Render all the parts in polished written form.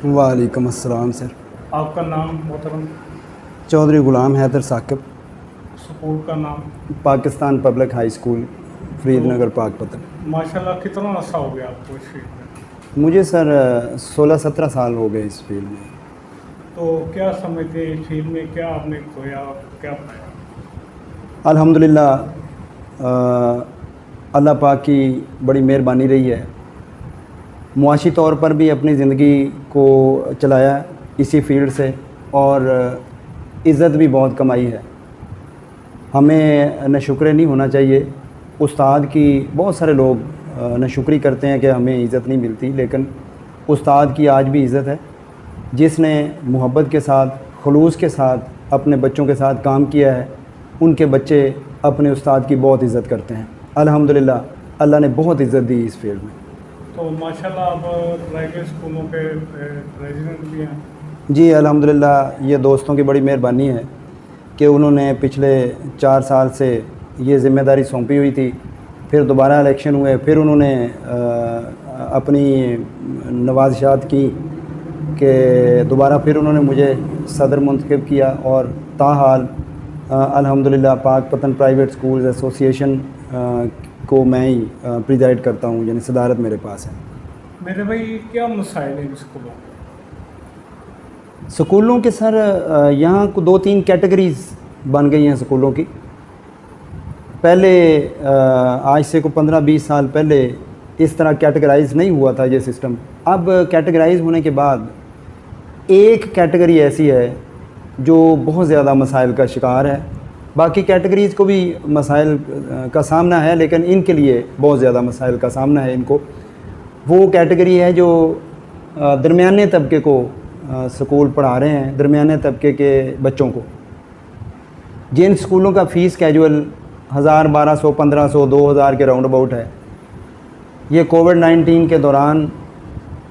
वालेकुम अस्सलाम सर। आपका नाम मोहतरम? चौधरी गुलाम हैदर साकिब, स्कूल का नाम? Pakistan public high school, Faridnagar Pakpattan. माशाल्लाह, कितना अरसा हो गया आपको इस फील्ड में? मुझे सर 16-17 साल हो गए इस फील्ड में। तो क्या समझते हैं इस फील्ड में क्या आपने खोया, क्या पाया? अल्हम्दुलिल्लाह, अल्लाह पाक की बड़ी मेहरबानी रही है। मुआशी तौर पर भी अपनी ज़िंदगी को चलाया इसी फील्ड से, और इज़्ज़त भी बहुत कमाई है। हमें नाशुक्र नहीं होना चाहिए उस्ताद की। बहुत सारे लोग नाशुक्री करते हैं कि हमें इज़्ज़त नहीं मिलती, लेकिन उस्ताद की आज भी इज़्ज़त है। जिसने मोहब्बत के साथ, खुलूस के साथ अपने बच्चों के साथ काम किया है, उनके बच्चे अपने उस्ताद की बहुत इज़्ज़त करते हैं। अल्हम्दुलिल्लाह, अल्लाह ने बहुत इज़्ज़त दी इस फील्ड में। तो माशाल्लाह आप प्राइवेट स्कूलों के प्रेसिडेंट भी हैं। जी अल्हम्दुलिल्लाह, ये दोस्तों की बड़ी मेहरबानी है कि उन्होंने पिछले 4 साल से ये ज़िम्मेदारी सौंपी हुई थी। फिर दोबारा इलेक्शन हुए, फिर उन्होंने अपनी नवाज़शात की कि दोबारा फिर उन्होंने मुझे सदर मुंतखब किया, और ताहाल अल्हम्दुलिल्लाह पाकपतन प्राइवेट स्कूल्स एसोसिएशन को मैं ही प्रिजाइड करता हूँ, यानी सदारत मेरे पास है। मेरे भाई, क्या मसाइल हैं स्कूलों के? स्कूलों के सर यहाँ को 2-3 कैटेगरीज़ बन गई हैं स्कूलों की। पहले आज से को 15-20 साल पहले इस तरह कैटेगराइज़ नहीं हुआ था ये सिस्टम। अब कैटेगराइज़ होने के बाद एक कैटेगरी ऐसी है जो बहुत ज़्यादा मसाइल का शिकार है। बाकी कैटेगरीज़ को भी मसाइल का सामना है, लेकिन इनके लिए बहुत ज़्यादा मसाइल का सामना है इनको। वो कैटेगरी है जो दरमियाने तबके को स्कूल पढ़ा रहे हैं, दरमियाने तबके के बच्चों को। जिन स्कूलों का फ़ीस कैजुअल 1000, 1200, 1500, 2000 के राउंड अबाउट है, ये कोविड-19 के दौरान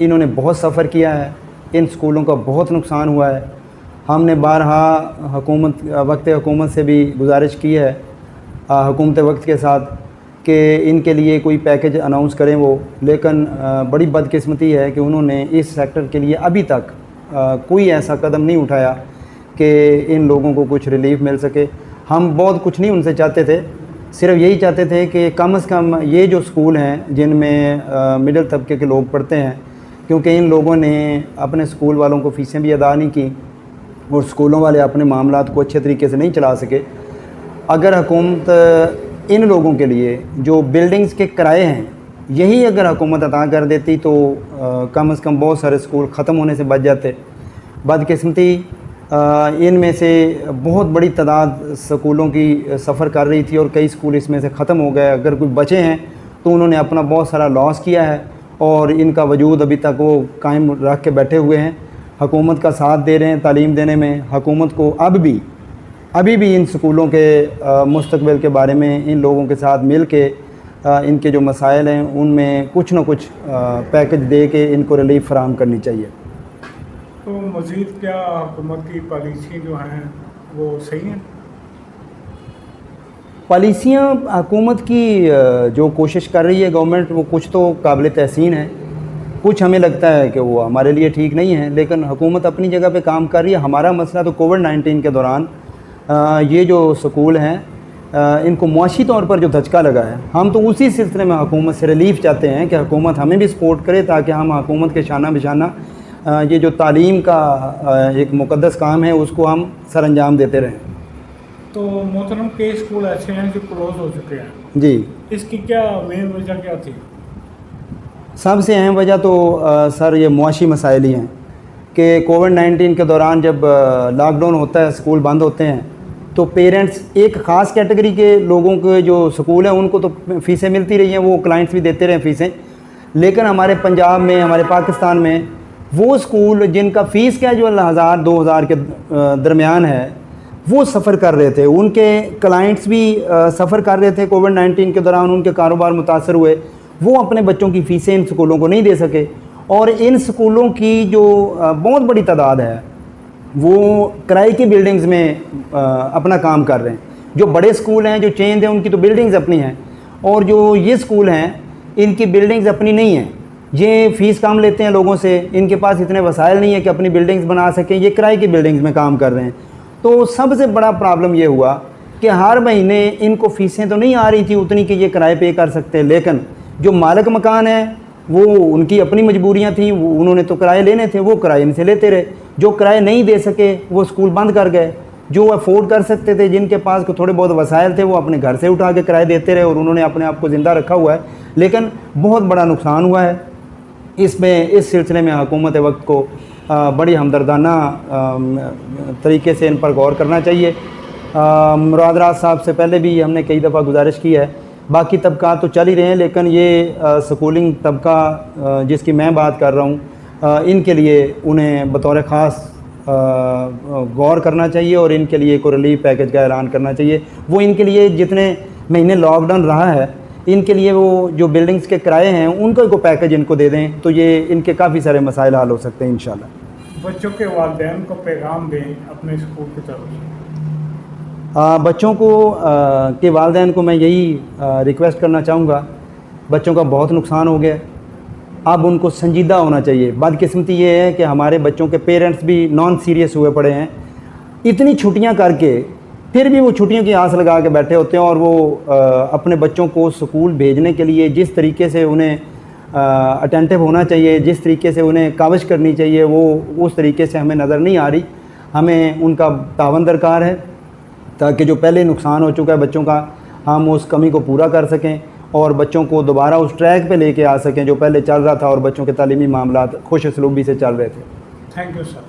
इन्होंने बहुत सफ़र किया है। इन स्कूलों का बहुत नुकसान हुआ है। हमने बारहा हुकूमत से भी गुजारिश की है, हुकूमत वक्त के साथ, कि इनके लिए कोई पैकेज अनाउंस करें वो, लेकिन बड़ी बदकिस्मती है कि उन्होंने इस सेक्टर के लिए अभी तक कोई ऐसा कदम नहीं उठाया कि इन लोगों को कुछ रिलीफ मिल सके। हम बहुत कुछ नहीं उनसे चाहते थे, सिर्फ यही चाहते थे कि कम से कम ये जो स्कूल हैं जिनमें मिडिल तबके के लोग पढ़ते हैं, क्योंकि इन लोगों ने अपने स्कूल वालों को फ़ीसें भी अदा नहीं की और स्कूलों वाले अपने मामलात को अच्छे तरीके से नहीं चला सके। अगर हुकूमत इन लोगों के लिए जो बिल्डिंग्स के किराए हैं, यही अगर हुकूमत अदा कर देती तो कम से कम बहुत सारे स्कूल ख़त्म होने से बच जाते। बदकिस्मती इनमें से बहुत बड़ी तादाद स्कूलों की सफ़र कर रही थी और कई स्कूल इसमें से ख़त्म हो गए। अगर कोई बचे हैं तो उन्होंने अपना बहुत सारा लॉस किया है, और इनका वजूद अभी तक वो कायम रख के बैठे हुए हैं। हुकूमत का साथ दे रहे हैं तालीम देने में। हुकूमत को अभी भी इन स्कूलों के मुस्तकबिल के बारे में इन लोगों के साथ मिल के इनके जो मसाइल हैं उनमें कुछ न कुछ पैकेज दे के इनको रिलीफ फराहम करनी चाहिए। तो मज़ीद क्या हुकूमत की पॉलिसी जो हैं वो सही हैं? पॉलिसियाँ हुकूमत की जो कोशिश कर रही है गवर्नमेंट, वो कुछ तो काबिल तहसीन है, कुछ हमें लगता है कि वो हमारे लिए ठीक नहीं है, लेकिन हुकूमत अपनी जगह पे काम कर रही है। हमारा मसला तो कोविड-19 के दौरान ये जो स्कूल हैं इनको मुआशी तौर पर जो धचका लगा है, हम तो उसी सिलसिले में हुकूमत से रिलीफ चाहते हैं कि हुकूमत हमें भी सपोर्ट करे, ताकि हम हुकूमत के शाना बिशाना ये जो तालीम का एक मुक़द्दस काम है उसको हम सर अंजाम देते रहें। तो मोहतरम, कई स्कूल ऐसे हैं जो क्लोज़ हो चुके हैं जी, इसकी क्या मेन वजह क्या थी? सबसे अहम वजह तो सर ये मुआशी मसाइल ही हैं कि कोविड-19 के दौरान जब लॉकडाउन होता है, स्कूल बंद होते हैं, तो पेरेंट्स, एक ख़ास कैटेगरी के लोगों के जो स्कूल हैं उनको तो फ़ीसें मिलती रही हैं, वो क्लाइंट्स भी देते रहे फ़ीसें, लेकिन हमारे पंजाब में, हमारे पाकिस्तान में वो स्कूल जिनका फ़ीस कैजुअल 1000-2000 के दरमियान है, वो सफ़र कर रहे थे। उनके क्लाइंट्स भी सफ़र कर रहे थे। कोविड-19 के दौरान उनके कारोबार मुतासर हुए, वो अपने बच्चों की फ़ीसें इन स्कूलों को नहीं दे सके, और इन स्कूलों की जो बहुत बड़ी तादाद है वो किराए की बिल्डिंग्स में अपना काम कर रहे हैं। जो बड़े स्कूल हैं, जो चेन हैं, उनकी तो बिल्डिंग्स अपनी हैं, और जो ये स्कूल हैं इनकी बिल्डिंग्स अपनी नहीं हैं। ये फ़ीस कम लेते हैं लोगों से, इनके पास इतने वसाइल नहीं है कि अपनी बिल्डिंग्स बना सकें, ये किराए की बिल्डिंग्स में काम कर रहे हैं। तो सबसे बड़ा प्रॉब्लम ये हुआ कि हर महीने इनको फ़ीसें तो नहीं आ रही थी उतनी कि ये किराए पे कर सकते, लेकिन जो मालिक मकान है वो उनकी अपनी मजबूरियां थी, उन्होंने तो किराए लेने थे, वो किराए इनसे लेते रहे। जो किराए नहीं दे सके वो स्कूल बंद कर गए। जो अफोर्ड कर सकते थे, जिनके पास को थोड़े बहुत वसाइल थे, वो अपने घर से उठा के किराए देते रहे और उन्होंने अपने आप को ज़िंदा रखा हुआ है। लेकिन बहुत बड़ा नुकसान हुआ है। इसमें इस सिलसिले में हुकूमत वक्त को बड़ी हमदर्दाना तरीके से इन पर गौर करना चाहिए। मुराद राज साहब से पहले भी हमने कई दफ़ा गुजारिश की है, बाकी तबका तो चल ही रहे हैं, लेकिन ये स्कूलिंग तबका जिसकी मैं बात कर रहा हूँ, इनके लिए उन्हें बतौर ख़ास गौर करना चाहिए और इनके लिए कोई रिलीफ पैकेज का ऐलान करना चाहिए। वो इनके लिए जितने महीने लॉकडाउन रहा है, इनके लिए वो जो बिल्डिंग्स के किराए हैं उनको को पैकेज इनको दे दें, तो ये इनके काफ़ी सारे मसाइल हल हो सकते हैं इंशाल्लाह। बच्चों के वालिदैन को पैगाम दें अपने स्कूल की तरफ से। बच्चों को के वालिदैन को मैं यही रिक्वेस्ट करना चाहूँगा, बच्चों का बहुत नुकसान हो गया, अब उनको संजीदा होना चाहिए। बदकिस्मती ये है कि हमारे बच्चों के पेरेंट्स भी नॉन सीरियस हुए पड़े हैं। इतनी छुट्टियां करके फिर भी वो छुट्टियों की आस लगा के बैठे होते हैं और वो अपने बच्चों को स्कूल भेजने के लिए जिस तरीके से उन्हें अटेंटिव होना चाहिए, जिस तरीके से उन्हें काविश करनी चाहिए, वो उस तरीके से हमें नज़र नहीं आ रही। हमें उनका तावन दरकार है ताकि जो पहले नुकसान हो चुका है बच्चों का, हम उस कमी को पूरा कर सकें और बच्चों को दोबारा उस ट्रैक पे लेके आ सकें जो पहले चल रहा था और बच्चों के तालीमी मामलात खुश उसलूबी से चल रहे थे। Thank you sir.